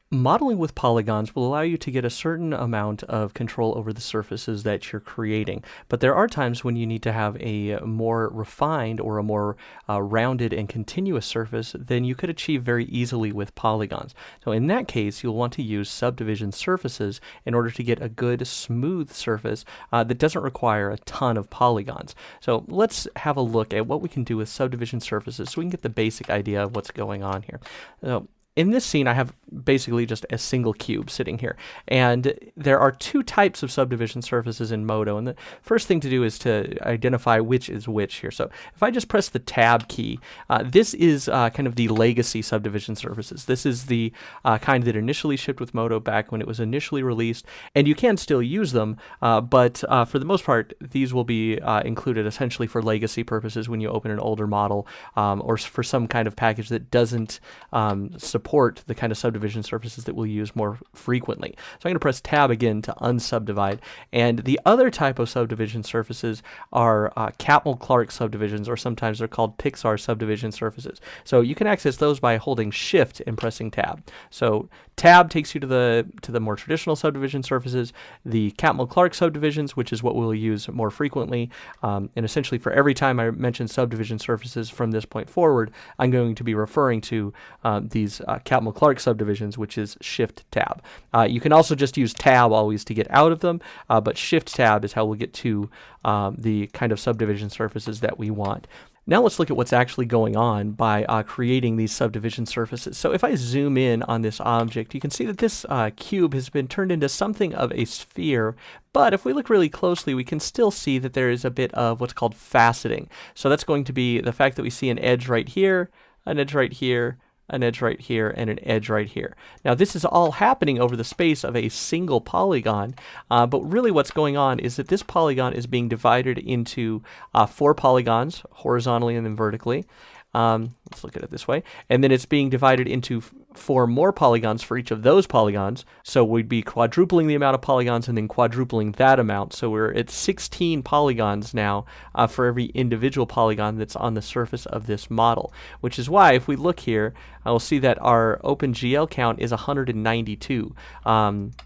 Modeling with polygons will allow you to get a certain amount of control over the surfaces that you're creating, but there are times when you need to have a more refined or a more rounded and continuous surface than you could achieve very easily with polygons. So in that case, you'll want to use subdivision surfaces in order to get a good smooth surface that doesn't require a ton of polygons. So let's have a look at what we can do with subdivision surfaces so we can get the basic idea of what's going on here. So, in this scene, I have basically just a single cube sitting here, and there are two types of subdivision surfaces in Modo, and the first thing to do is to identify which is which here. So if I just press the Tab key, this is kind of the legacy subdivision surfaces. This is the kind that initially shipped with Modo back when it was initially released, and you can still use them, but for the most part, these will be included essentially for legacy purposes when you open an older model, or for some kind of package that doesn't support the kind of subdivision surfaces that we'll use more frequently. So I'm going to press Tab again to unsubdivide. And the other type of subdivision surfaces are Catmull-Clark subdivisions, or sometimes they're called Pixar subdivision surfaces. So you can access those by holding Shift and pressing Tab. So Tab takes you to the more traditional subdivision surfaces, the Catmull-Clark subdivisions, which is what we'll use more frequently. And essentially for every time I mention subdivision surfaces from this point forward, I'm going to be referring to these Catmull-Clark subdivisions, which is Shift-Tab. You can also just use Tab always to get out of them, but Shift-Tab is how we'll get to the kind of subdivision surfaces that we want. Now let's look at what's actually going on by creating these subdivision surfaces. So if I zoom in on this object, you can see that this cube has been turned into something of a sphere, but if we look really closely, we can still see that there is a bit of what's called faceting. So that's going to be the fact that we see an edge right here, an edge right here, an edge right here, and an edge right here. Now this is all happening over the space of a single polygon, but really what's going on is that this polygon is being divided into 4 polygons, horizontally and then vertically. Let's look at it this way. And then it's being divided into 4 more polygons for each of those polygons. So we'd be quadrupling the amount of polygons and then quadrupling that amount. So we're at 16 polygons now for every individual polygon that's on the surface of this model. Which is why if we look here, we'll see that our OpenGL count is 192,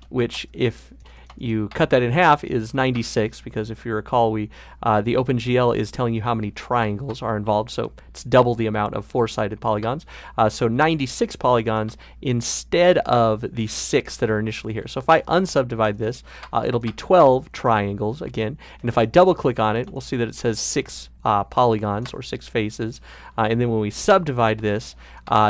which if you cut that in half is 96, because if you recall, the OpenGL is telling you how many triangles are involved, so it's double the amount of 4-sided polygons. So 96 polygons instead of the 6 that are initially here. So if I unsubdivide this, it'll be 12 triangles again, and if I double click on it, we'll see that it says 6 polygons or 6 faces, and then when we subdivide this,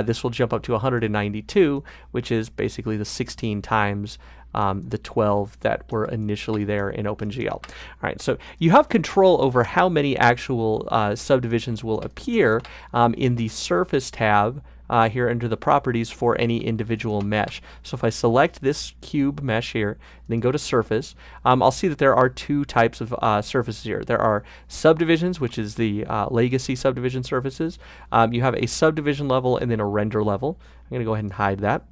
this will jump up to 192, which is basically the 16 times the 12 that were initially there in OpenGL. All right, so you have control over how many actual subdivisions will appear in the Surface tab here under the properties for any individual mesh. So if I select this cube mesh here, then go to Surface, I'll see that there are 2 types of surfaces here. There are subdivisions, which is the legacy subdivision surfaces. You have a subdivision level and then a render level. I'm going to go ahead and hide that.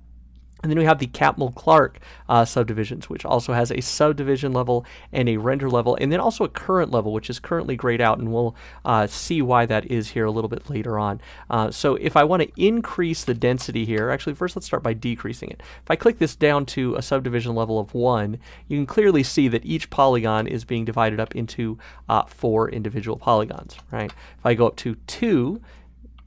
And then we have the Catmull-Clark subdivisions, which also has a subdivision level and a render level, and then also a current level, which is currently grayed out, and we'll see why that is here a little bit later on. So if I want to increase the density here, actually first let's start by decreasing it. If I click this down to a subdivision level of 1, you can clearly see that each polygon is being divided up into 4 individual polygons, right? If I go up to 2,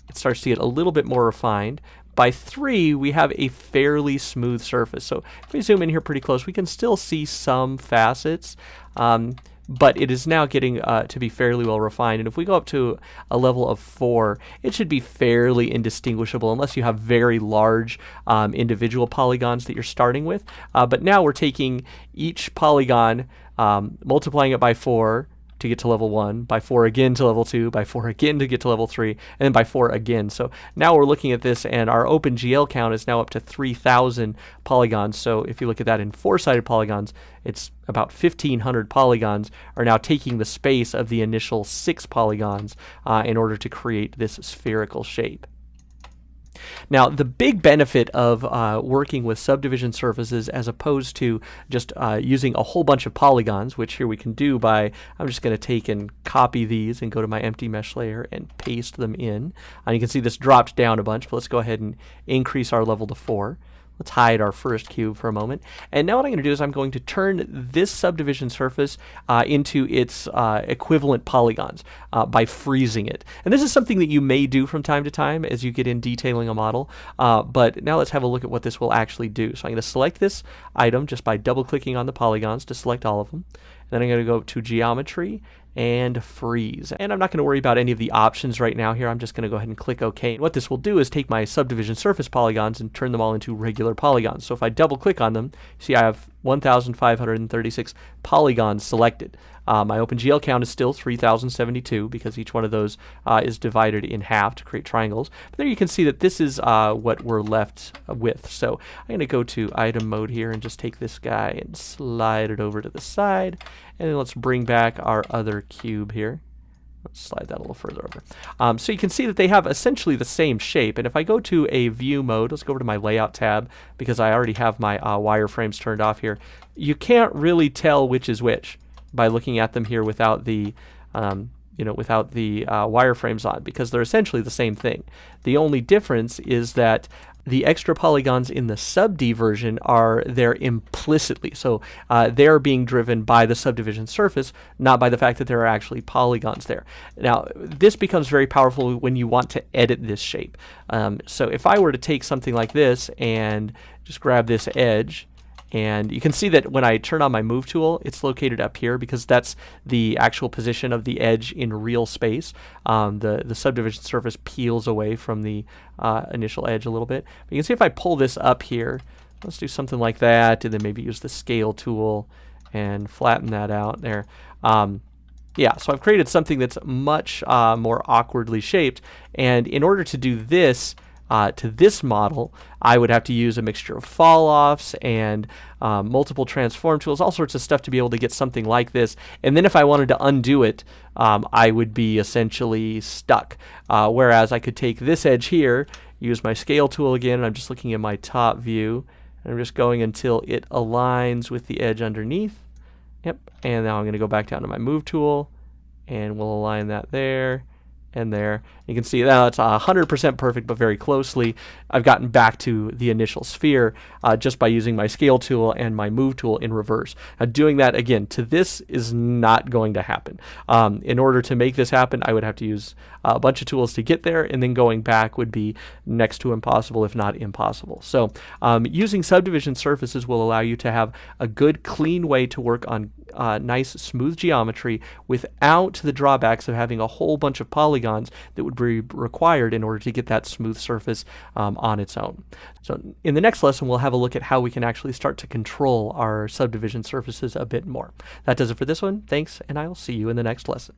it starts to get a little bit more refined. By 3, we have a fairly smooth surface. So if we zoom in here pretty close, we can still see some facets, but it is now getting to be fairly well refined. And if we go up to a level of 4, it should be fairly indistinguishable unless you have very large individual polygons that you're starting with. But now we're taking each polygon, multiplying it by 4, to get to level 1, by 4 again to level 2, by 4 again to get to level 3, and then by 4 again. So now we're looking at this, and our OpenGL count is now up to 3,000 polygons. So if you look at that in 4-sided polygons, it's about 1,500 polygons are now taking the space of the initial 6 polygons in order to create this spherical shape. Now, the big benefit of working with subdivision surfaces as opposed to just using a whole bunch of polygons, which here we can do by, I'm just going to take and copy these and go to my empty mesh layer and paste them in. You can see this dropped down a bunch, but let's go ahead and increase our level to 4. Let's hide our first cube for a moment. And now what I'm going to do is I'm going to turn this subdivision surface into its equivalent polygons by freezing it. And this is something that you may do from time to time as you get in detailing a model. But now let's have a look at what this will actually do. So I'm going to select this item just by double-clicking on the polygons to select all of them. Then I'm going to go to Geometry and Freeze. And I'm not going to worry about any of the options right now here. I'm just going to go ahead and click OK. And what this will do is take my subdivision surface polygons and turn them all into regular polygons. So if I double click on them, see I have 1,536 polygons selected. My OpenGL count is still 3,072 because each one of those is divided in half to create triangles. But there you can see that this is what we're left with. So I'm going to go to item mode here and just take this guy and slide it over to the side. And then let's bring back our other cube here. Let's slide that a little further over. So you can see that they have essentially the same shape. And if I go to a view mode, let's go over to my layout tab because I already have my wireframes turned off here. You can't really tell which is which by looking at them here without the wireframes on, because they're essentially the same thing. The only difference is that the extra polygons in the sub-D version are there implicitly. So they're being driven by the subdivision surface, not by the fact that there are actually polygons there. Now, this becomes very powerful when you want to edit this shape. So if I were to take something like this and just grab this edge, and you can see that when I turn on my move tool, it's located up here because that's the actual position of the edge in real space. The subdivision surface peels away from the initial edge a little bit. But you can see if I pull this up here, let's do something like that, and then maybe use the scale tool and flatten that out there. Yeah, so I've created something that's much more awkwardly shaped. And in order to do this, to this model, I would have to use a mixture of fall-offs and multiple transform tools, all sorts of stuff to be able to get something like this. And then if I wanted to undo it, I would be essentially stuck. Whereas I could take this edge here, use my scale tool again, and I'm just looking at my top view, and I'm just going until it aligns with the edge underneath. Yep, and now I'm going to go back down to my move tool, and we'll align that there and there. You can see that it's 100% perfect, but very closely. I've gotten back to the initial sphere just by using my scale tool and my move tool in reverse. Doing that again to this is not going to happen. In order to make this happen, I would have to use a bunch of tools to get there, and then going back would be next to impossible, if not impossible. So using subdivision surfaces will allow you to have a good, clean way to work on nice, smooth geometry without the drawbacks of having a whole bunch of polygons that would be required in order to get that smooth surface on its own. So in the next lesson, we'll have a look at how we can actually start to control our subdivision surfaces a bit more. That does it for this one. Thanks, and I'll see you in the next lesson.